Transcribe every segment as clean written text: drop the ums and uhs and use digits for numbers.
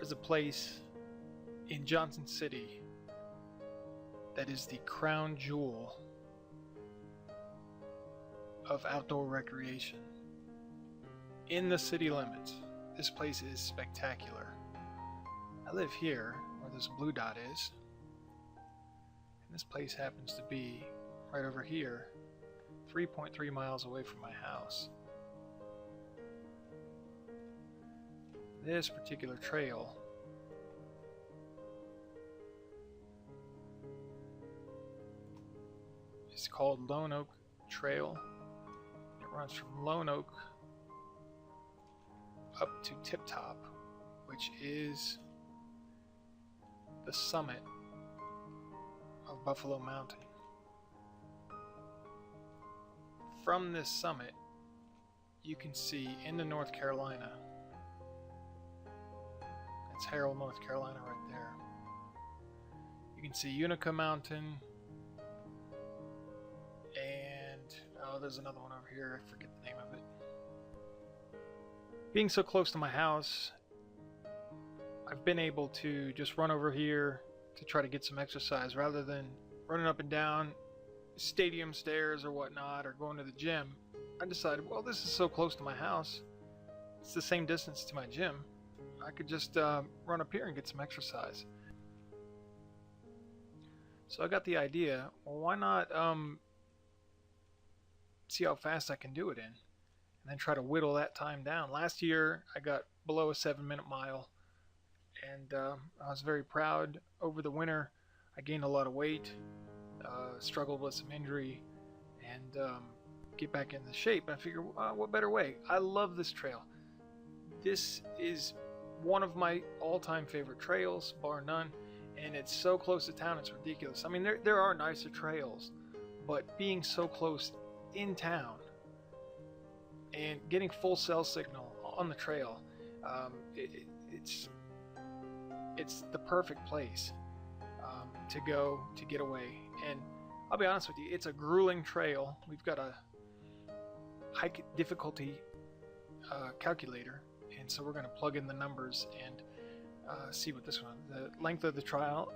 is a place in Johnson City that is the crown jewel of outdoor recreation. In the city limits, this place is spectacular. I live here where this blue dot is, and this place happens to be right over here, 3.3 miles away from my house. This particular trail is called Lone Oak Trail. It runs from Lone Oak up to Tip Top, which is the summit of Buffalo Mountain. From this summit, you can see into North Carolina. It's Harrell, North Carolina right there. You can see Utica Mountain, and there's another one over here, I forget the name of it. Being so close to my house, I've been able to just run over here to try to get some exercise rather than running up and down stadium stairs or whatnot, or going to the gym. I decided, well, this is so close to my house, it's the same distance to my gym, I could just run up here and get some exercise. So I got the idea, well, why not see how fast I can do it in, and then try to whittle that time down. Last year I got below a 7-minute mile, and I was very proud. Over the winter I gained a lot of weight, struggled with some injury, and get back into shape. And I figured, what better way? I love this trail. This is one of my all-time favorite trails, bar none, and it's so close to town, it's ridiculous. I mean, there are nicer trails, but being so close in town and getting full cell signal on the trail, it's the perfect place to go to get away. And I'll be honest with you, it's a grueling trail. We've got a hike difficulty calculator, and so we're going to plug in the numbers and see what this one. The length of the trail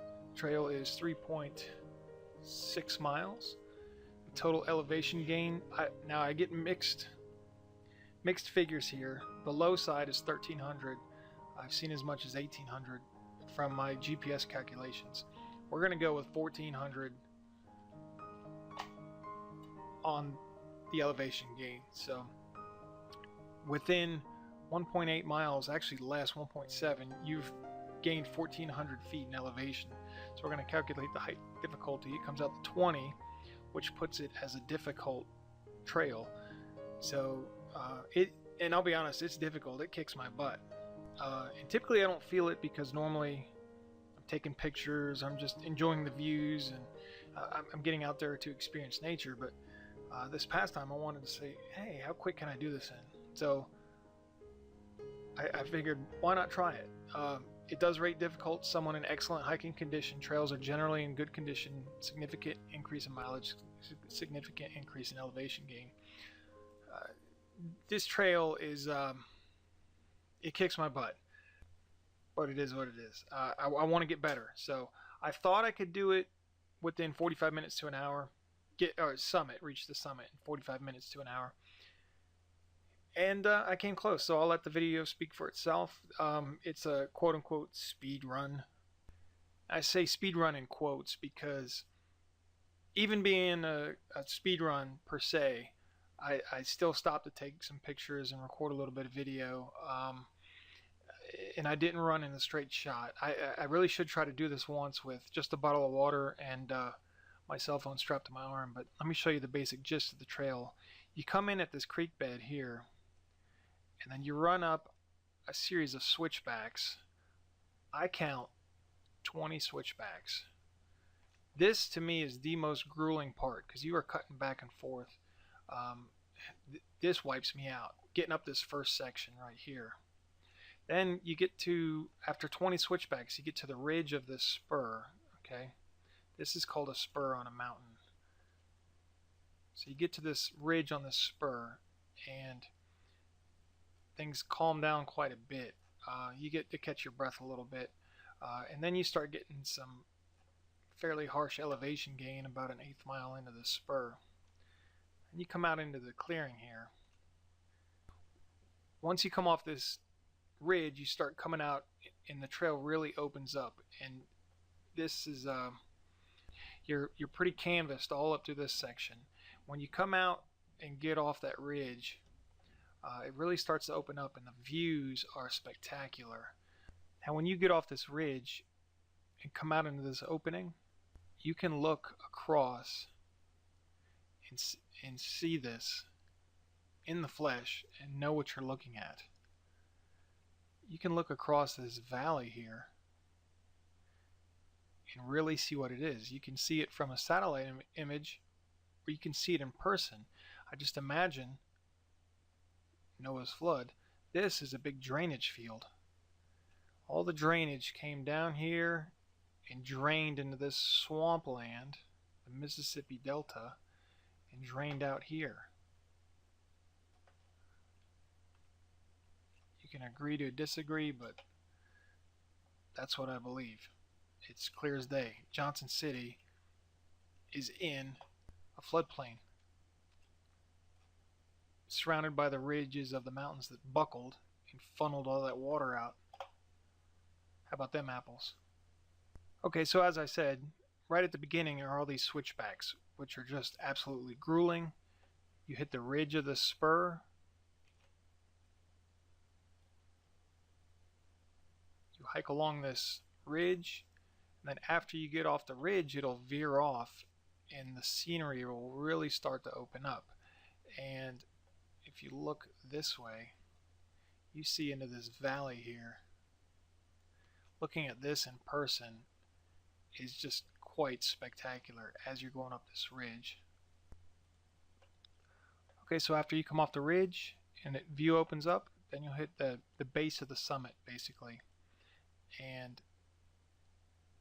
is 3.6 miles. The total elevation gain, now I get mixed figures here. The low side is 1,300. I've seen as much as 1,800 from my GPS calculations. We're going to go with 1,400 on the elevation gain. So within 1.8 miles, actually less, 1.7, you've gained 1,400 feet in elevation. So we're going to calculate the height difficulty. It comes out to 20, which puts it as a difficult trail. So and I'll be honest, it's difficult. It kicks my butt. And typically I don't feel it because normally I'm taking pictures, I'm just enjoying the views, and I'm getting out there to experience nature. But this past time I wanted to say, hey, how quick can I do this in? So I figured, why not try it? It does rate difficult. Someone in excellent hiking condition. Trails are generally in good condition. Significant increase in mileage, significant increase in elevation gain. This trail is, it kicks my butt, but it is what it is. I want to get better. So I thought I could do it within 45 minutes to an hour. Reach the summit in 45 minutes to an hour. And I came close, so I'll let the video speak for itself. It's a quote-unquote speed run. I say speed run in quotes because even being a speed run per se, I still stopped to take some pictures and record a little bit of video. And I didn't run in a straight shot. I really should try to do this once with just a bottle of water and my cell phone strapped to my arm. But let me show you the basic gist of the trail. You come in at this creek bed here, and then you run up a series of switchbacks. I count 20 switchbacks. This to me is the most grueling part because you are cutting back and forth. This wipes me out, getting up this first section right here. Then you get to, after 20 switchbacks, you get to the ridge of this spur. Okay, this is called a spur on a mountain. So you get to this ridge on this spur, and things calm down quite a bit. you get to catch your breath a little bit, and then you start getting some fairly harsh elevation gain about an eighth mile into the spur. And you come out into the clearing here. Once you come off this ridge, you start coming out, and the trail really opens up. And this is you're pretty canvassed all up through this section. When you come out and get off that ridge, it really starts to open up, and the views are spectacular. Now, when you get off this ridge and come out into this opening, you can look across and see this in the flesh and know what you're looking at. You can look across this valley here and really see what it is. You can see it from a satellite image, or you can see it in person. I just imagine Noah's flood. This is a big drainage field. All the drainage came down here and drained into this swampland, the Mississippi Delta, and drained out here. You can agree to disagree, but that's what I believe. It's clear as day. Johnson City is in a floodplain, surrounded by the ridges of the mountains that buckled and funneled all that water out. How about them apples? Okay, so as I said, right at the beginning are all these switchbacks, which are just absolutely grueling. You hit the ridge of the spur. You hike along this ridge, and then after you get off the ridge, it'll veer off, and the scenery will really start to open up. And if you look this way, you see into this valley here. Looking at this in person is just quite spectacular as you're going up this ridge. Okay, so after you come off the ridge and the view opens up, then you'll hit the base of the summit basically. And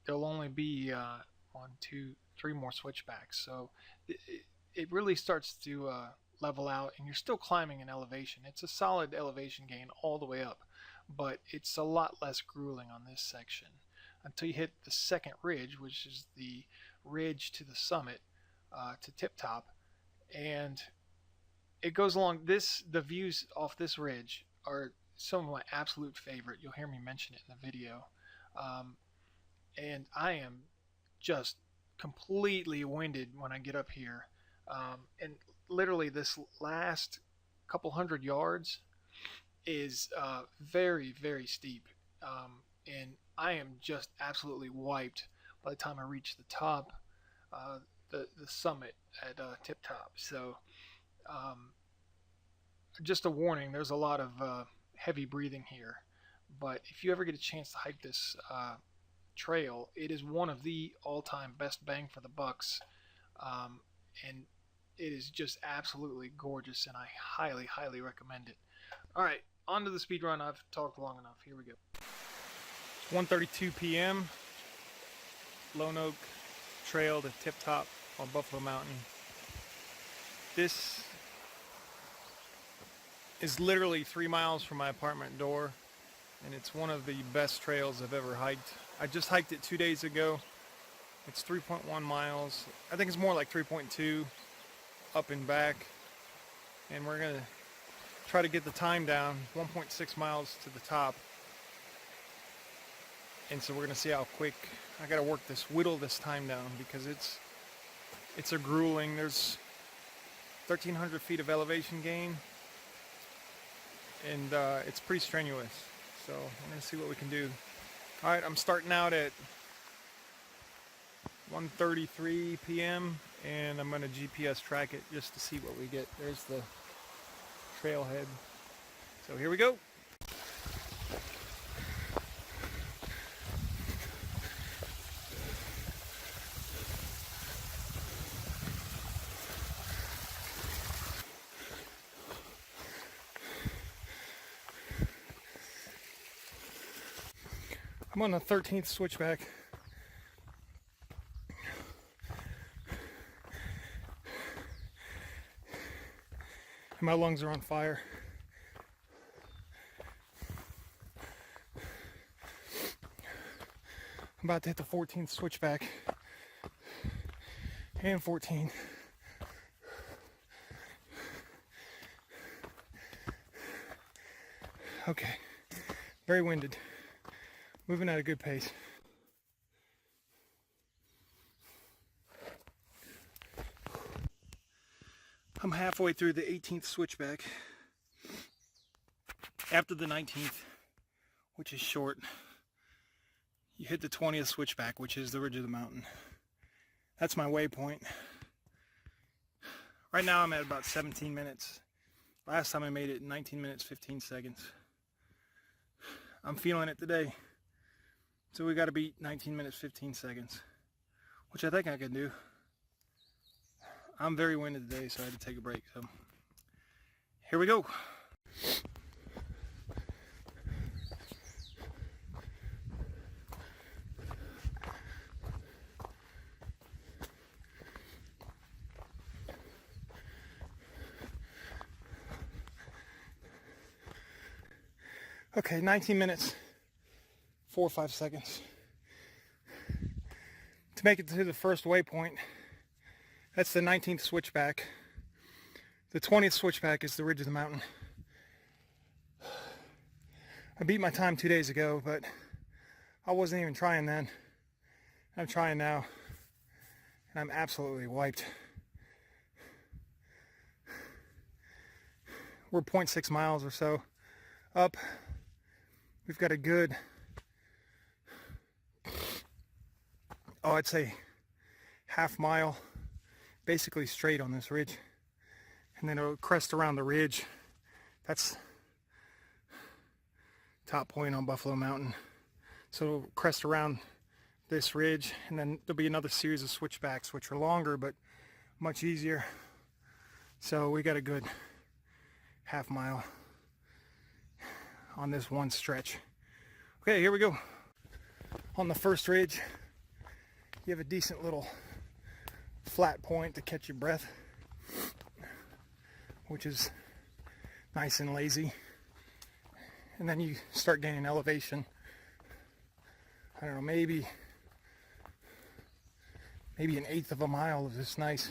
there'll only be 1, 2, 3 more switchbacks. So it really starts to level out, and you're still climbing in elevation. It's a solid elevation gain all the way up, but it's a lot less grueling on this section until you hit the second ridge, which is the ridge to the summit, to Tip Top. And it goes along this, the views off this ridge are some of my absolute favorite. You'll hear me mention it in the video. And I am just completely winded when I get up here. And literally this last couple hundred yards is very, very steep. And I am just absolutely wiped by the time I reach the top, the summit at Tip Top. So just a warning, there's a lot of heavy breathing here. But if you ever get a chance to hike this trail, it is one of the all-time best bang for the bucks. And it is just absolutely gorgeous, and I highly, highly recommend it. All right, on to the speed run. I've talked long enough. Here we go. It's 1:32 p.m. Lone Oak Trail to Tip Top on Buffalo Mountain. This is literally 3 miles from my apartment door, and it's one of the best trails I've ever hiked. I just hiked it 2 days ago. It's 3.1 miles. I think it's more like 3.2 up and back. And we're going to try to get the time down, 1.6 miles to the top. And so we're going to see how quick. I got to whittle this time down, because it's a grueling. There's 1,300 feet of elevation gain, and it's pretty strenuous. So we're going to see what we can do. All right, I'm starting out at 1:33 p.m. and I'm going to GPS track it just to see what we get. There's the trailhead. So here we go. I'm on the 13th switchback. My lungs are on fire. I'm about to hit the 14th switchback. And 14. Okay, very winded. Moving at a good pace. I'm halfway through the 18th switchback. After the 19th, which is short, you hit the 20th switchback, which is the ridge of the mountain. That's my waypoint. Right now I'm at about 17 minutes. Last time I made it in 19 minutes, 15 seconds. I'm feeling it today. So we got to beat 19 minutes, 15 seconds, which I think I can do. I'm very winded today, so I had to take a break. So here we go. Okay, 19 minutes, 4 or 5 seconds. To make it to the first waypoint, that's the 19th switchback. The 20th switchback is the ridge of the mountain. I beat my time 2 days ago, but I wasn't even trying then. I'm trying now, and I'm absolutely wiped. We're 0.6 miles or so up. We've got a good, I'd say half mile, basically straight on this ridge. And then it'll crest around the ridge. That's top point on Buffalo Mountain. So it'll crest around this ridge, and then there'll be another series of switchbacks, which are longer, but much easier. So we got a good half mile on this one stretch. Okay, here we go. On the first ridge, you have a decent little flat point to catch your breath, which is nice and lazy. And then you start gaining elevation. I don't know, maybe an eighth of a mile of this nice,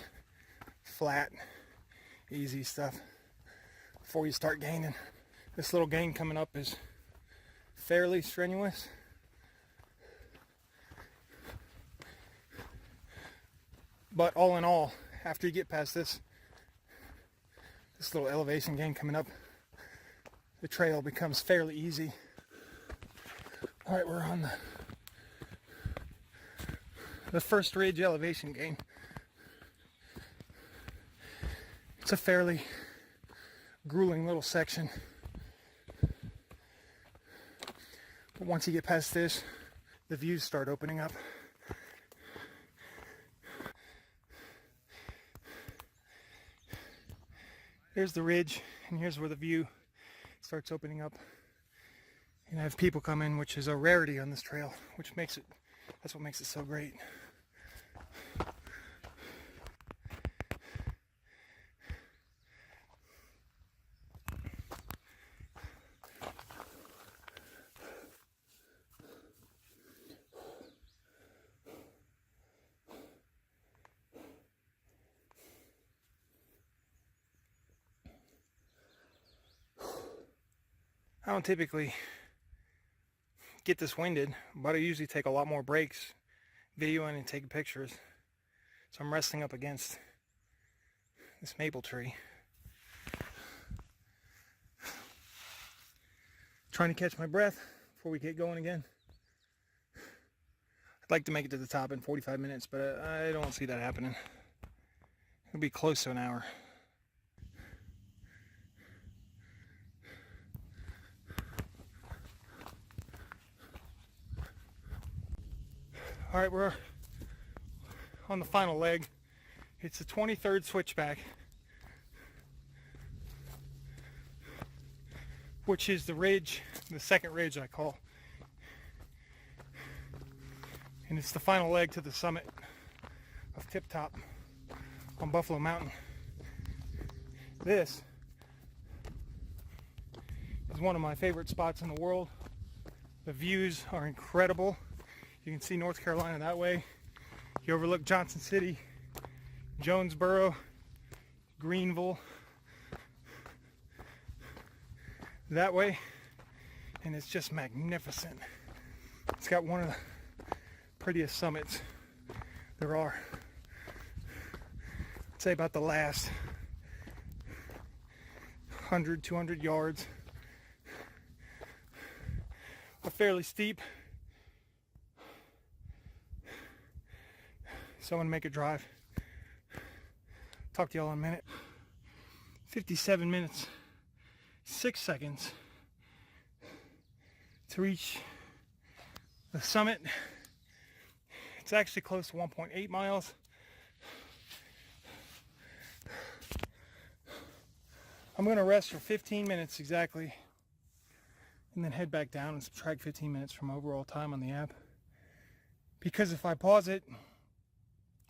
flat, easy stuff before you start gaining. This little gain coming up is fairly strenuous. But all in all, after you get past this little elevation gain coming up, the trail becomes fairly easy. All right, we're on the first ridge elevation gain. It's a fairly grueling little section. But once you get past this, the views start opening up. Here's the ridge, and here's where the view starts opening up. And I have people come in, which is a rarity on this trail, that's what makes it so great. I don't typically get this winded, but I usually take a lot more breaks videoing and taking pictures. So I'm resting up against this maple tree, trying to catch my breath before we get going again. I'd like to make it to the top in 45 minutes, but I don't see that happening. It'll be close to an hour. All right, we're on the final leg. It's the 23rd switchback, which is the ridge, the second ridge I call. And it's the final leg to the summit of Tip Top on Buffalo Mountain. This is one of my favorite spots in the world. The views are incredible. You can see North Carolina that way. You overlook Johnson City, Jonesboro, Greenville, that way, and it's just magnificent. It's got one of the prettiest summits there are. I'd say about the last 100, 200 yards are fairly steep. So I'm gonna make a drive. Talk to y'all in a minute. 57 minutes, 6 seconds to reach the summit. It's actually close to 1.8 miles. I'm gonna rest for 15 minutes exactly, and then head back down and subtract 15 minutes from overall time on the app. Because if I pause it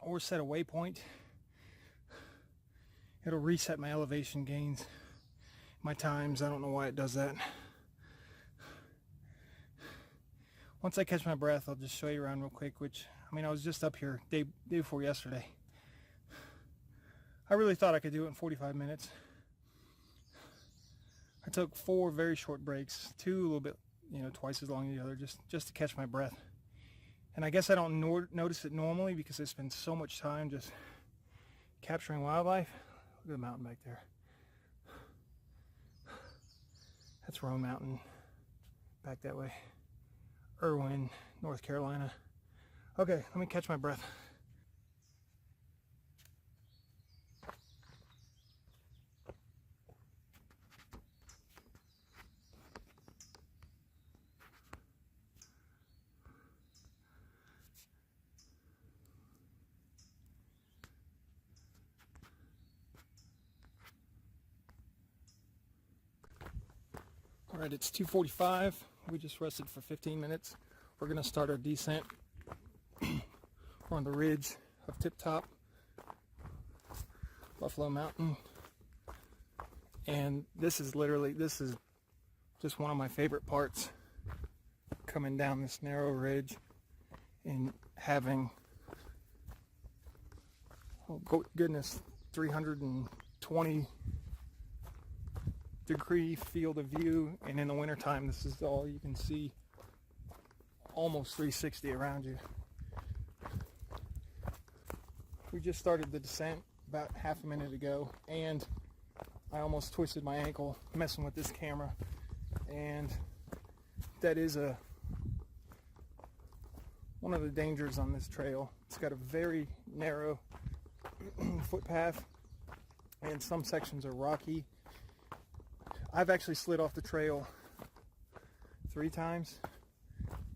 or set a waypoint, it'll reset my elevation gains, my times. I don't know why it does that. Once I catch my breath, I'll just show you around real quick, which, I mean, I was just up here day before yesterday. I really thought I could do it in 45 minutes. I took 4 very short breaks, 2 a little bit, twice as long as the other, just to catch my breath. And I guess I don't notice it normally because I spend so much time just capturing wildlife. Look at the mountain back there. That's Roan Mountain back that way. Irwin, North Carolina. Okay, let me catch my breath. All right, it's 2:45. We just rested for 15 minutes. We're gonna start our descent. We're on the ridge of Tip Top, Buffalo Mountain. And this is just one of my favorite parts, coming down this narrow ridge and having, oh goodness, 320 degree field of view, and in the wintertime this is all you can see, almost 360 around you. We just started the descent about half a minute ago, and I almost twisted my ankle messing with this camera, and that is one of the dangers on this trail. It's got a very narrow footpath, and some sections are rocky. I've actually slid off the trail 3 times,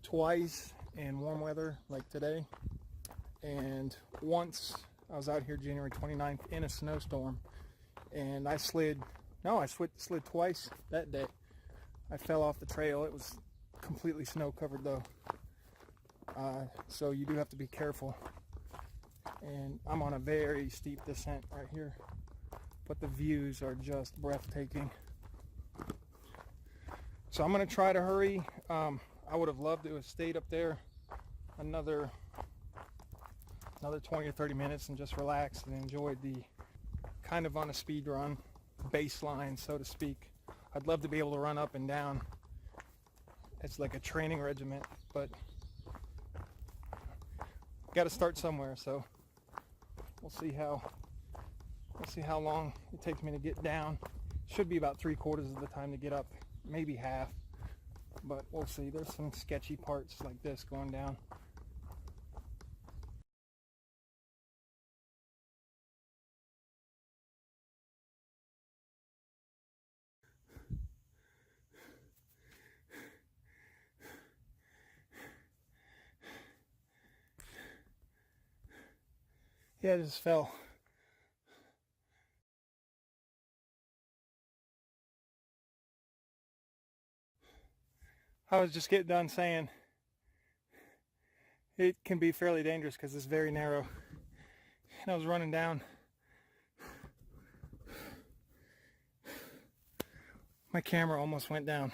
twice in warm weather like today, and once I was out here January 29th in a snowstorm, and I slid twice that day. I fell off the trail. It was completely snow covered though, so you do have to be careful. And I'm on a very steep descent right here, but the views are just breathtaking. So I'm going to try to hurry. I would have loved to have stayed up there another 20 or 30 minutes and just relaxed and enjoyed the kind of on a speed run baseline, so to speak. I'd love to be able to run up and down. It's like a training regiment, but got to start somewhere. So we'll see how long it takes me to get down. Should be about 3/4 of the time to get up, maybe half, but we'll see. There's some sketchy parts like this going down. Yeah, I just fell. I was just getting done saying it can be fairly dangerous because it's very narrow. And I was running down. My camera almost went down.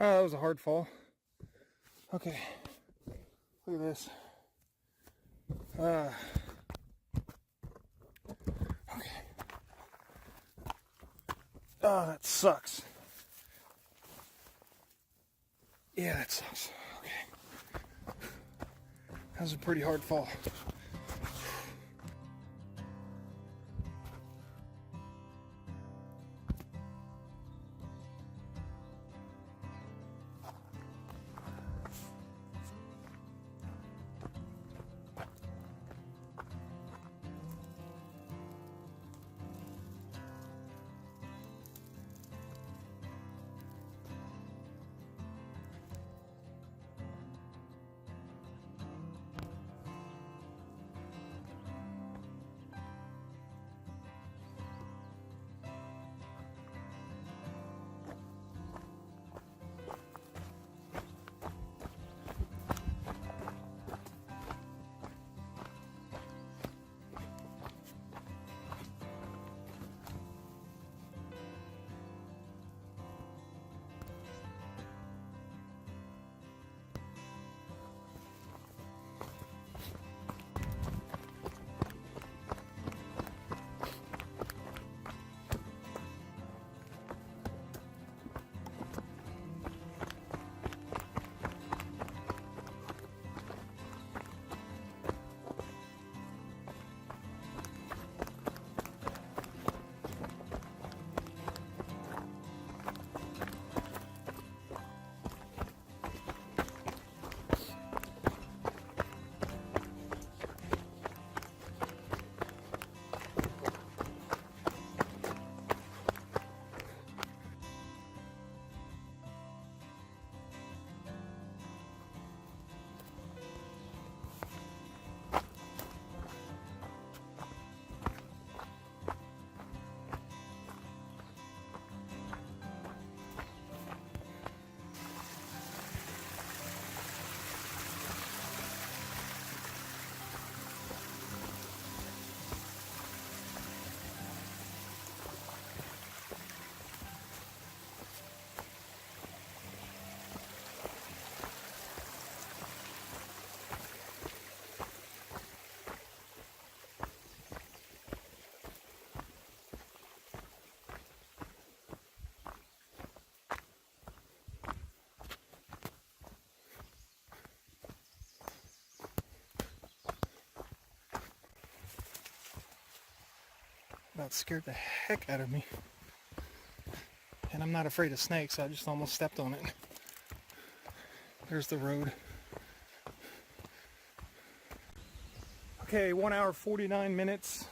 Oh, that was a hard fall. Okay, look at this. Okay. Oh, that sucks. Yeah, that sucks. Okay. That was a pretty hard fall. That scared the heck out of me. And I'm not afraid of snakes, I just almost stepped on it. There's the road. Okay, 1 hour 49 minutes,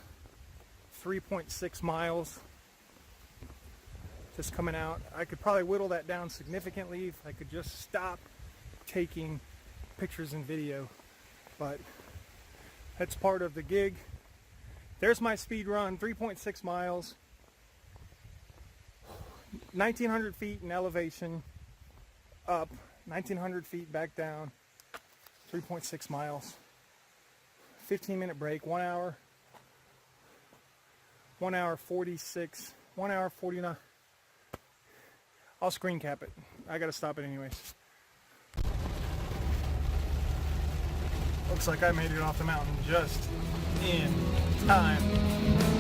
3.6 miles. Just coming out. I could probably whittle that down significantly if I could just stop taking pictures and video. But that's part of the gig. There's my speed run, 3.6 miles, 1,900 feet in elevation, up, 1,900 feet back down, 3.6 miles, 15-minute break, 1 hour, 1 hour 46, 1 hour 49. I'll screen cap it. I gotta stop it anyways. Looks like I made it off the mountain just in time.